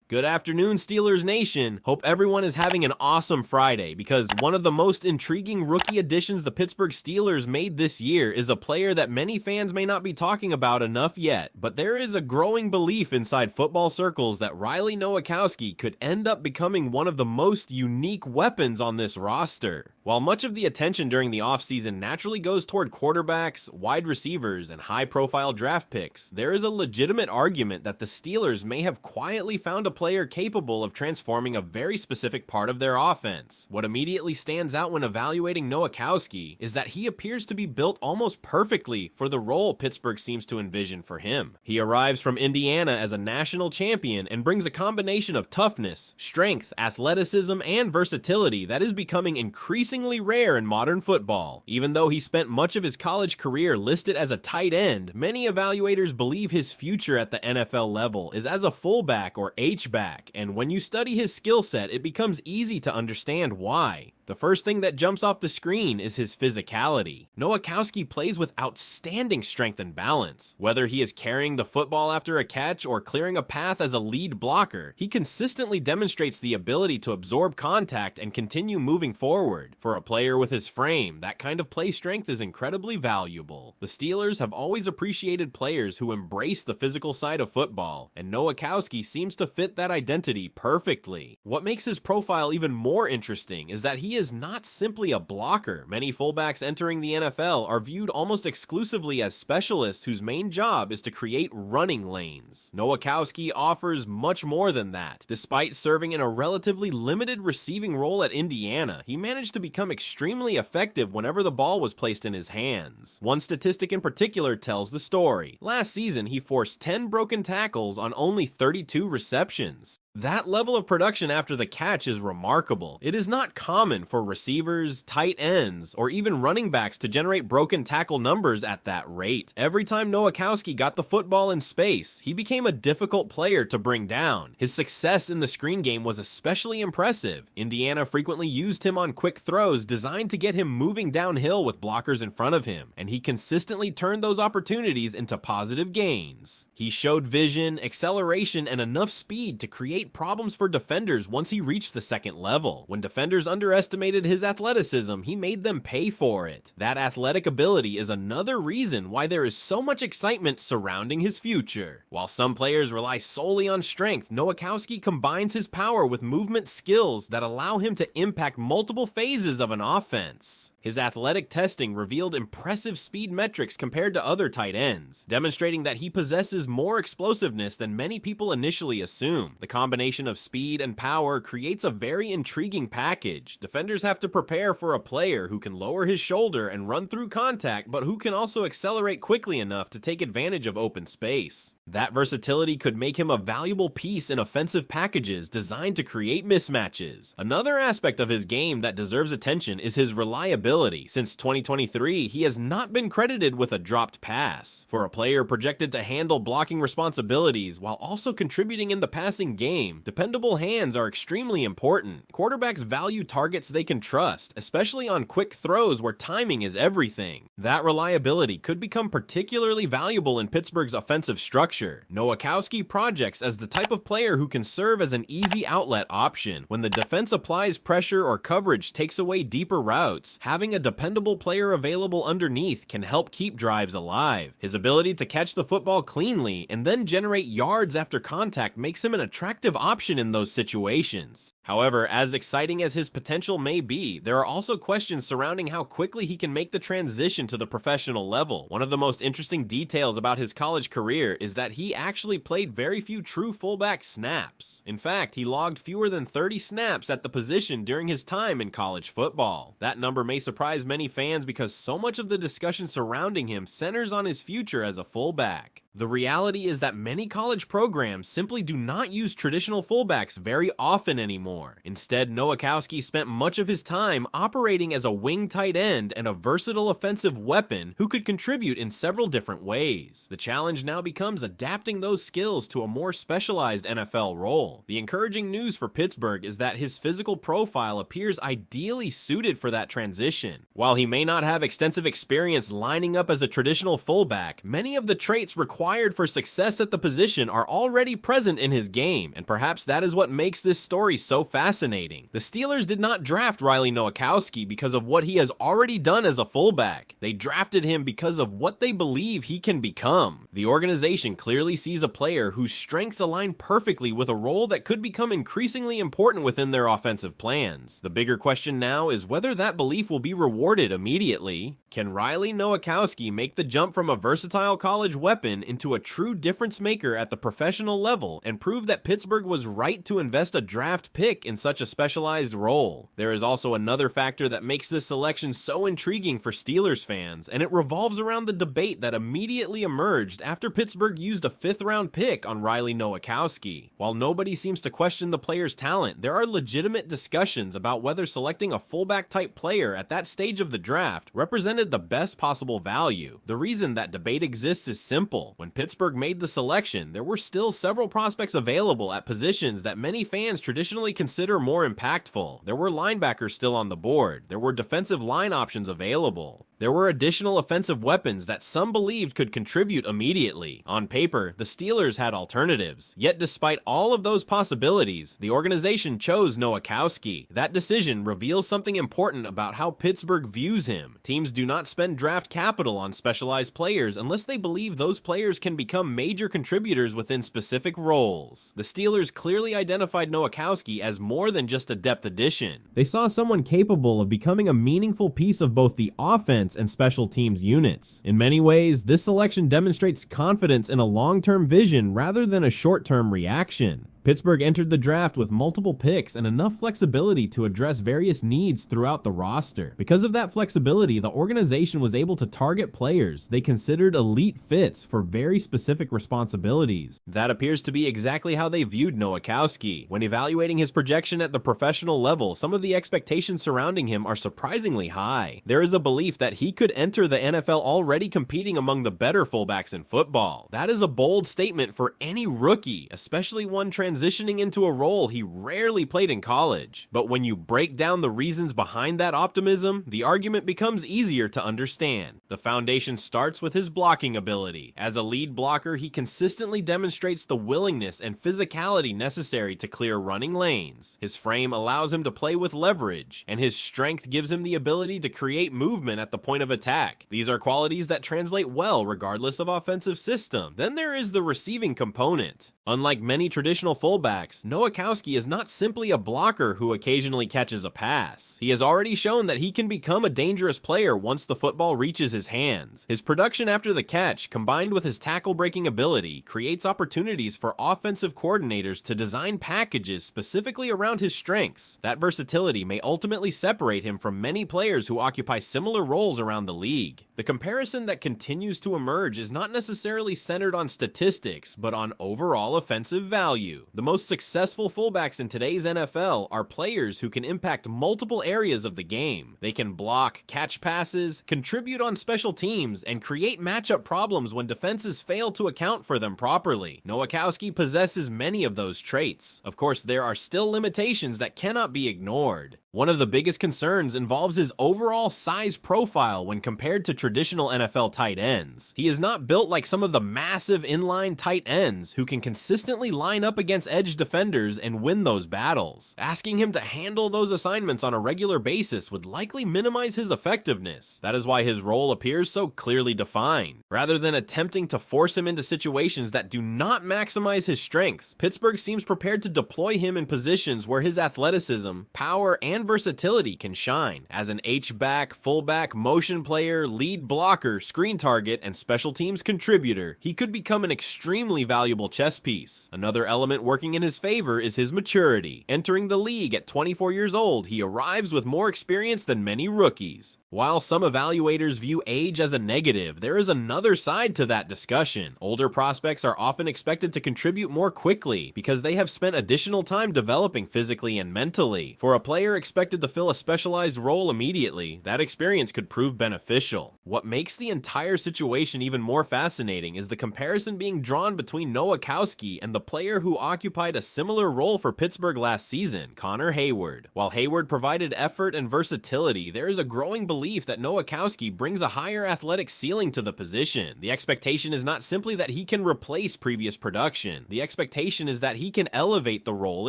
Good afternoon, Steelers Nation. Hope everyone is having an awesome Friday because one of the most intriguing rookie additions the Pittsburgh Steelers made this year is a player that many fans may not be talking about enough yet, but there is a growing belief inside football circles that Riley Nowakowski could end up becoming one of the most unique weapons on this roster. While much of the attention during the offseason naturally goes toward quarterbacks, wide receivers, and high-profile draft picks, there is a legitimate argument that the Steelers may have quietly found a player capable of transforming a very specific part of their offense. What immediately stands out when evaluating Nowakowski is that he appears to be built almost perfectly for the role Pittsburgh seems to envision for him. He arrives from Indiana as a national champion and brings a combination of toughness, strength, athleticism, and versatility that is becoming increasingly rare in modern football. Even though he spent much of his college career listed as a tight end, many evaluators believe his future at the NFL level is as a fullback or H-back, and when you study his skill set, it becomes easy to understand why. The first thing that jumps off the screen is his physicality. Nowakowski plays with outstanding strength and balance. Whether he is carrying the football after a catch or clearing a path as a lead blocker, he consistently demonstrates the ability to absorb contact and continue moving forward. For a player with his frame, that kind of play strength is incredibly valuable. The Steelers have always appreciated players who embrace the physical side of football, and Nowakowski seems to fit that identity perfectly. What makes his profile even more interesting is that he is not simply a blocker. Many fullbacks entering the NFL are viewed almost exclusively as specialists whose main job is to create running lanes. Nowakowski offers much more than that. Despite serving in a relatively limited receiving role at Indiana, he managed to become extremely effective whenever the ball was placed in his hands. One statistic in particular tells the story. Last season, he forced 10 broken tackles on only 32 receptions. That level of production after the catch is remarkable. It is not common for receivers, tight ends, or even running backs to generate broken tackle numbers at that rate. Every time Nowakowski got the football in space, he became a difficult player to bring down. His success in the screen game was especially impressive. Indiana frequently used him on quick throws designed to get him moving downhill with blockers in front of him, and he consistently turned those opportunities into positive gains. He showed vision, acceleration, and enough speed to create problems for defenders once he reached the second level. When defenders underestimated his athleticism, he made them pay for it. That athletic ability is another reason why there is so much excitement surrounding his future. While some players rely solely on strength, Nowakowski combines his power with movement skills that allow him to impact multiple phases of an offense. His athletic testing revealed impressive speed metrics compared to other tight ends, demonstrating that he possesses more explosiveness than many people initially assume. The combination of speed and power creates a very intriguing package. Defenders have to prepare for a player who can lower his shoulder and run through contact, but who can also accelerate quickly enough to take advantage of open space. That versatility could make him a valuable piece in offensive packages designed to create mismatches. Another aspect of his game that deserves attention is his reliability. Since 2023, he has not been credited with a dropped pass. For a player projected to handle blocking responsibilities while also contributing in the passing game, dependable hands are extremely important. Quarterbacks value targets they can trust, especially on quick throws where timing is everything. That reliability could become particularly valuable in Pittsburgh's offensive structure. Nowakowski projects as the type of player who can serve as an easy outlet option. When the defense applies pressure or coverage takes away deeper routes, having a dependable player available underneath can help keep drives alive. His ability to catch the football cleanly and then generate yards after contact makes him an attractive option in those situations. However, as exciting as his potential may be, there are also questions surrounding how quickly he can make the transition to the professional level. One of the most interesting details about his college career is that he actually played very few true fullback snaps. In fact, he logged fewer than 30 snaps at the position during his time in college football. That number may surprise many fans because so much of the discussion surrounding him centers on his future as a fullback. The reality is that many college programs simply do not use traditional fullbacks very often anymore. Instead, Nowakowski spent much of his time operating as a wing tight end and a versatile offensive weapon who could contribute in several different ways. The challenge now becomes adapting those skills to a more specialized NFL role. The encouraging news for Pittsburgh is that his physical profile appears ideally suited for that transition. While he may not have extensive experience lining up as a traditional fullback, many of the traits required required for success at the position are already present in his game, and perhaps that is what makes this story so fascinating. The Steelers did not draft Riley Nowakowski because of what he has already done as a fullback. They drafted him because of what they believe he can become. The organization clearly sees a player whose strengths align perfectly with a role that could become increasingly important within their offensive plans. The bigger question now is whether that belief will be rewarded immediately. Can Riley Nowakowski make the jump from a versatile college weapon into a true difference maker at the professional level and prove that Pittsburgh was right to invest a draft pick in such a specialized role? There is also another factor that makes this selection so intriguing for Steelers fans, and it revolves around the debate that immediately emerged after Pittsburgh used a 5th-round pick on Riley Nowakowski. While nobody seems to question the player's talent, there are legitimate discussions about whether selecting a fullback-type player at that stage of the draft represented the best possible value. The reason that debate exists is simple. When Pittsburgh made the selection, there were still several prospects available at positions that many fans traditionally consider more impactful. There were linebackers still on the board. There were defensive line options available. There were additional offensive weapons that some believed could contribute immediately. On paper, the Steelers had alternatives. Yet despite all of those possibilities, the organization chose Nowakowski. That decision reveals something important about how Pittsburgh views him. Teams do not spend draft capital on specialized players unless they believe those players can become major contributors within specific roles. The Steelers clearly identified Nowakowski as more than just a depth addition. They saw someone capable of becoming a meaningful piece of both the offense and special teams units. In many ways, this selection demonstrates confidence in a long-term vision rather than a short-term reaction. Pittsburgh entered the draft with multiple picks and enough flexibility to address various needs throughout the roster. Because of that flexibility, the organization was able to target players they considered elite fits for very specific responsibilities. That appears to be exactly how they viewed Nowakowski. When evaluating his projection at the professional level, some of the expectations surrounding him are surprisingly high. There is a belief that he could enter the NFL already competing among the better fullbacks in football. That is a bold statement for any rookie, especially one transitioning into a role he rarely played in college. But when you break down the reasons behind that optimism, the argument becomes easier to understand. The foundation starts with his blocking ability. As a lead blocker, he consistently demonstrates the willingness and physicality necessary to clear running lanes. His frame allows him to play with leverage, and his strength gives him the ability to create movement at the point of attack. These are qualities that translate well regardless of offensive system. Then there is the receiving component. Unlike many traditional fullbacks, Nowakowski is not simply a blocker who occasionally catches a pass. He has already shown that he can become a dangerous player once the football reaches his hands. His production after the catch, combined with his tackle-breaking ability, creates opportunities for offensive coordinators to design packages specifically around his strengths. That versatility may ultimately separate him from many players who occupy similar roles around the league. The comparison that continues to emerge is not necessarily centered on statistics, but on overall offensive value. The most successful fullbacks in today's NFL are players who can impact multiple areas of the game. They can block, catch passes, contribute on special teams, and create matchup problems when defenses fail to account for them properly. Nowakowski possesses many of those traits. Of course, there are still limitations that cannot be ignored. One of the biggest concerns involves his overall size profile when compared to traditional NFL tight ends. He is not built like some of the massive inline tight ends who can consistently line up against edge defenders and win those battles. Asking him to handle those assignments on a regular basis would likely minimize his effectiveness. That is why his role appears so clearly defined. Rather than attempting to force him into situations that do not maximize his strengths, Pittsburgh seems prepared to deploy him in positions where his athleticism, power, and versatility can shine. As an H-back, fullback, motion player, lead blocker, screen target, and special teams contributor, he could become an extremely valuable chess piece. Another element working in his favor is his maturity. Entering the league at 24 years old, he arrives with more experience than many rookies. While some evaluators view age as a negative, there is another side to that discussion. Older prospects are often expected to contribute more quickly because they have spent additional time developing physically and mentally. For a player expected to fill a specialized role immediately, that experience could prove beneficial. What makes the entire situation even more fascinating is the comparison being drawn between Nowakowski and the player who occupies occupied a similar role for Pittsburgh last season, Connor Hayward. While Hayward provided effort and versatility, there is a growing belief that Nowakowski brings a higher athletic ceiling to the position. The expectation is not simply that he can replace previous production. The expectation is that he can elevate the role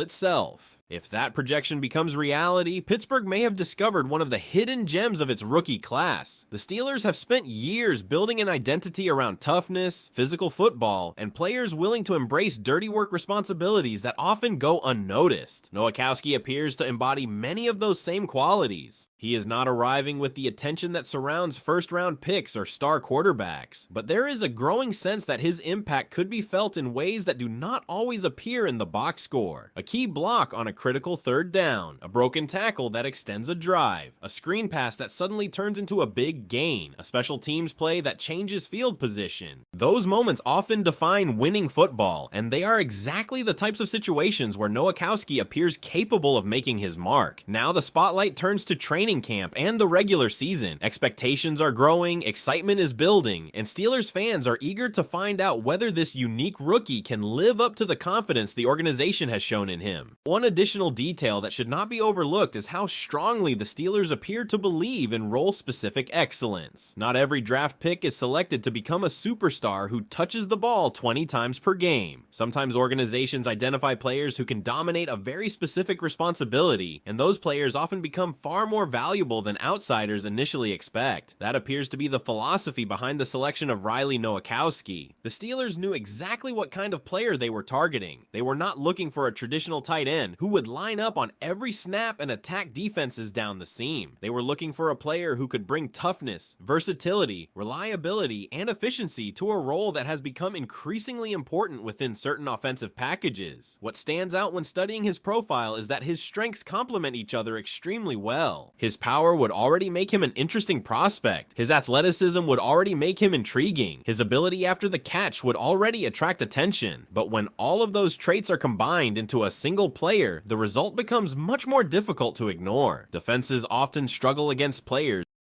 itself. If that projection becomes reality, Pittsburgh may have discovered one of the hidden gems of its rookie class. The Steelers have spent years building an identity around toughness, physical football, and players willing to embrace dirty work responsibilities that often go unnoticed. Nowakowski appears to embody many of those same qualities. He is not arriving with the attention that surrounds first-round picks or star quarterbacks, but there is a growing sense that his impact could be felt in ways that do not always appear in the box score. A key block on a critical third down, a broken tackle that extends a drive, a screen pass that suddenly turns into a big gain, a special teams play that changes field position. Those moments often define winning football, and they are exactly the types of situations where Nowakowski appears capable of making his mark. Now the spotlight turns to training camp and the regular season. Expectations are growing, excitement is building, and Steelers fans are eager to find out whether this unique rookie can live up to the confidence the organization has shown in him. One additional detail that should not be overlooked is how strongly the Steelers appear to believe in role-specific excellence. Not every draft pick is selected to become a superstar who touches the ball 20 times per game. Sometimes organizations identify players who can dominate a very specific responsibility, and those players often become far more valuable than outsiders initially expect. That appears to be the philosophy behind the selection of Riley Nowakowski. The Steelers knew exactly what kind of player they were targeting. They were not looking for a traditional tight end who would line up on every snap and attack defenses down the seam. They were looking for a player who could bring toughness, versatility, reliability, and efficiency to a role that has become increasingly important within certain offensive packages. What stands out when studying his profile is that his strengths complement each other extremely well. His power would already make him an interesting prospect. His athleticism would already make him intriguing. His ability after the catch would already attract attention. But when all of those traits are combined into a single player, the result becomes much more difficult to ignore. Defenses often struggle against players